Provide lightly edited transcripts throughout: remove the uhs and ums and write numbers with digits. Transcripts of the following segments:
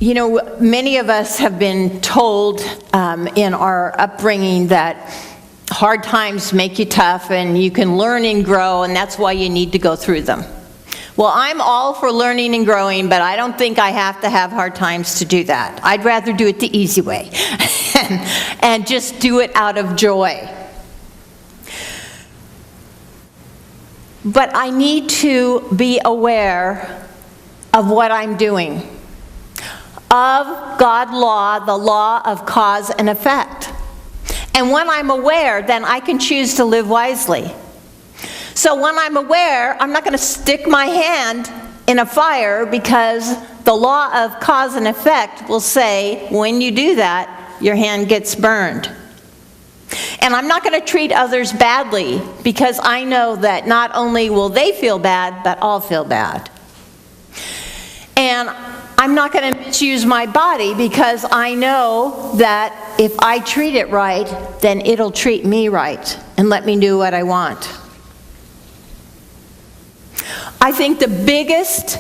You know, many of us have been told in our upbringing that hard times make you tough and you can learn and grow, and that's why you need to go through them. Well, I'm all for learning and growing, but I don't think I have to have hard times to do that. I'd rather do it the easy way and just do it out of joy. But I need to be aware of what I'm doing. Of God's law, the law of cause and effect. And when I'm aware, then I can choose to live wisely. So when I'm aware, I'm not going to stick my hand in a fire, because the law of cause and effect will say, when you do that, your hand gets burned. And I'm not going to treat others badly, because I know that not only will they feel bad, but I'll feel bad. And I'm not going to misuse my body, because I know that if I treat it right, then it'll treat me right and let me do what I want. I think the biggest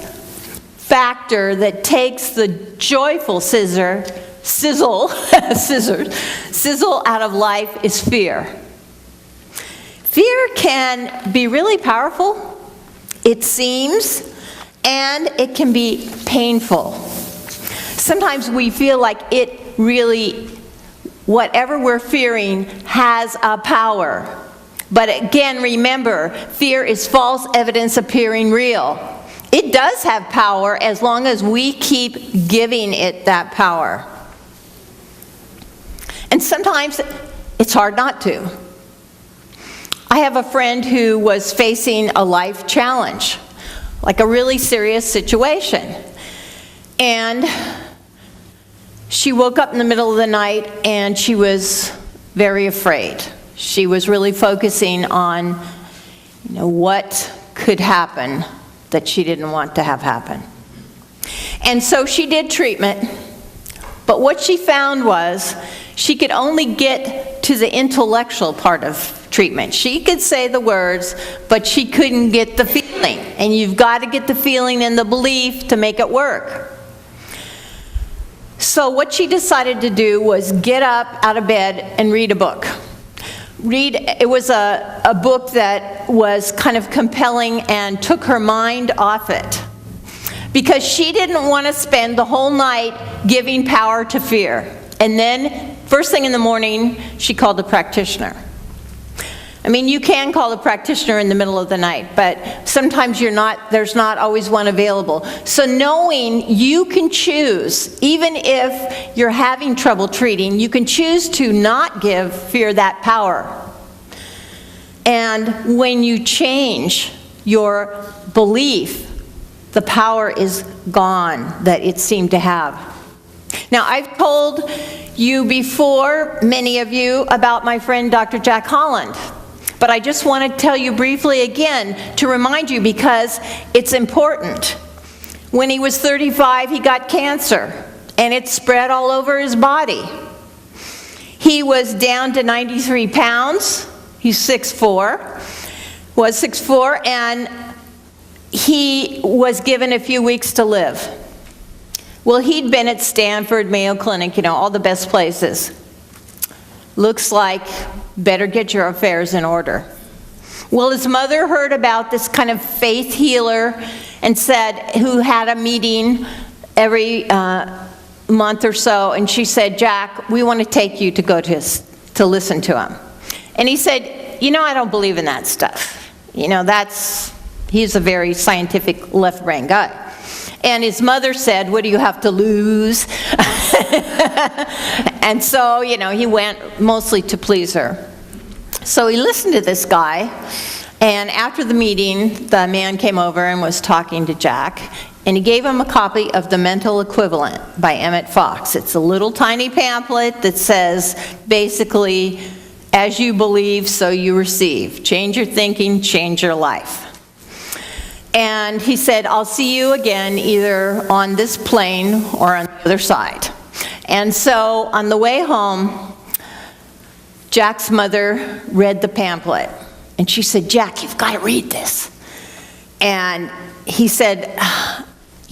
factor that takes the joyful sizzle out of life is fear. Fear can be really powerful, it seems, and it can be painful. Sometimes we feel like it really, whatever we're fearing, has a power. But again, remember, fear is false evidence appearing real. It does have power as long as we keep giving it that power. And sometimes it's hard not to. I have a friend who was facing a life challenge, like a really serious situation. And she woke up in the middle of the night and she was very afraid. She was really focusing on, what could happen that she didn't want to have happen. And so she did treatment, but what she found was she could only get to the intellectual part of treatment. She could say the words, but she couldn't get the feeling. And you've got to get the feeling and the belief to make it work. So what she decided to do was get up out of bed and read a book. It was a book that was kind of compelling and took her mind off it, because she didn't want to spend the whole night giving power to fear. And then, first thing in the morning, she called a practitioner. I mean, you can call a practitioner in the middle of the night, but sometimes there's not always one available. So knowing you can choose, even if you're having trouble treating, you can choose to not give fear that power. And when you change your belief, the power is gone that it seemed to have. Now, I've told you before, many of you, about my friend Dr. Jack Holland. But I just want to tell you briefly again to remind you, because it's important. When he was 35, he got cancer, and it spread all over his body. He was down to 93 pounds. He's 6'4", and he was given a few weeks to live. Well, he'd been at Stanford, Mayo Clinic, all the best places. Looks like better get your affairs in order. Well, his mother heard about this kind of faith healer and said, who had a meeting every month or so, and she said, Jack, we want to take you to go to listen to him. And he said, I don't believe in that stuff. He's a very scientific left-brain guy. And his mother said, what do you have to lose? And so, he went mostly to please her. So he listened to this guy, and after the meeting, the man came over and was talking to Jack, and he gave him a copy of The Mental Equivalent by Emmett Fox. It's a little tiny pamphlet that says, basically, as you believe, so you receive. Change your thinking, change your life. And he said, I'll see you again either on this plane or on the other side. And so on the way home, Jack's mother read the pamphlet. And she said, Jack, you've got to read this. And he said,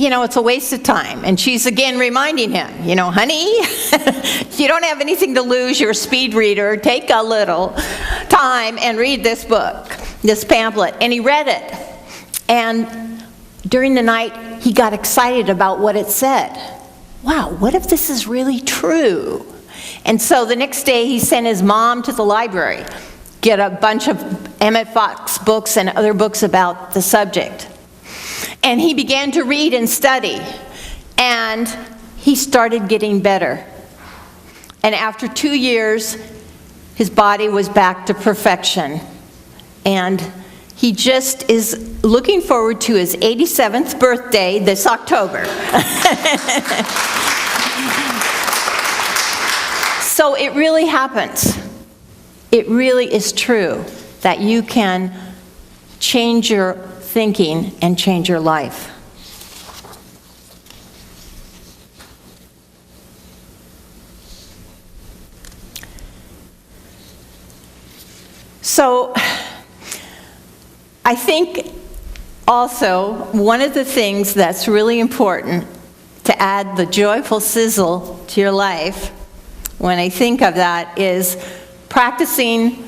it's a waste of time. And she's again reminding him, honey, you don't have anything to lose. You're a speed reader. Take a little time and read this book, this pamphlet. And he read it. And during the night, he got excited about what it said. Wow, what if this is really true? And so the next day, he sent his mom to the library, get a bunch of Emmett Fox books and other books about the subject. And he began to read and study, and he started getting better. And after 2 years, his body was back to perfection. And he just is looking forward to his 87th birthday this October. So it really happens. It really is true that you can change your thinking and change your life. So I think also one of the things that's really important to add the joyful sizzle to your life, when I think of that, is practicing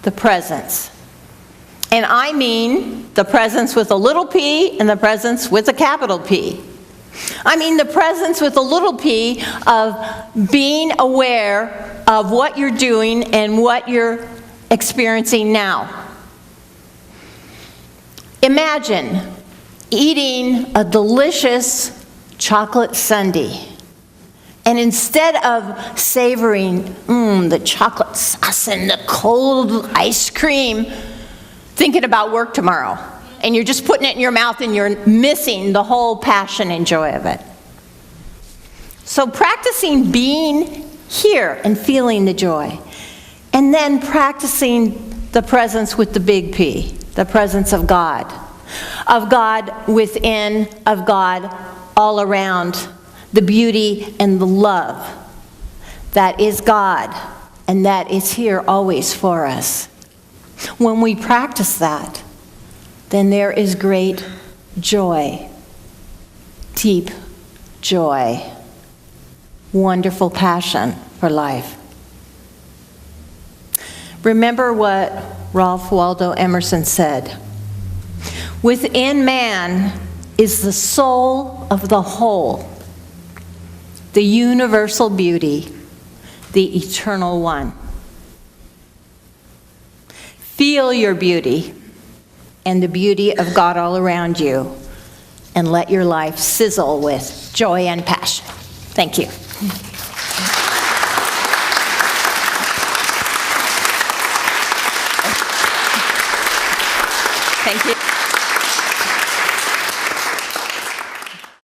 the presence. And I mean the presence with a little p and the presence with a capital P. I mean the presence with a little p of being aware of what you're doing and what you're experiencing now. Imagine eating a delicious chocolate sundae. And instead of savoring the chocolate sauce and the cold ice cream, thinking about work tomorrow, and you're just putting it in your mouth and you're missing the whole passion and joy of it. So practicing being here and feeling the joy, and then practicing the presence with the big P, the presence of God within, of God all around, the beauty and the love that is God and that is here always for us. When we practice that, then there is great joy, deep joy, wonderful passion for life. Remember what Ralph Waldo Emerson said: within man is the soul of the whole, the universal beauty, the eternal one. Feel your beauty and the beauty of God all around you, and let your life sizzle with joy and passion. Thank you. Thank you.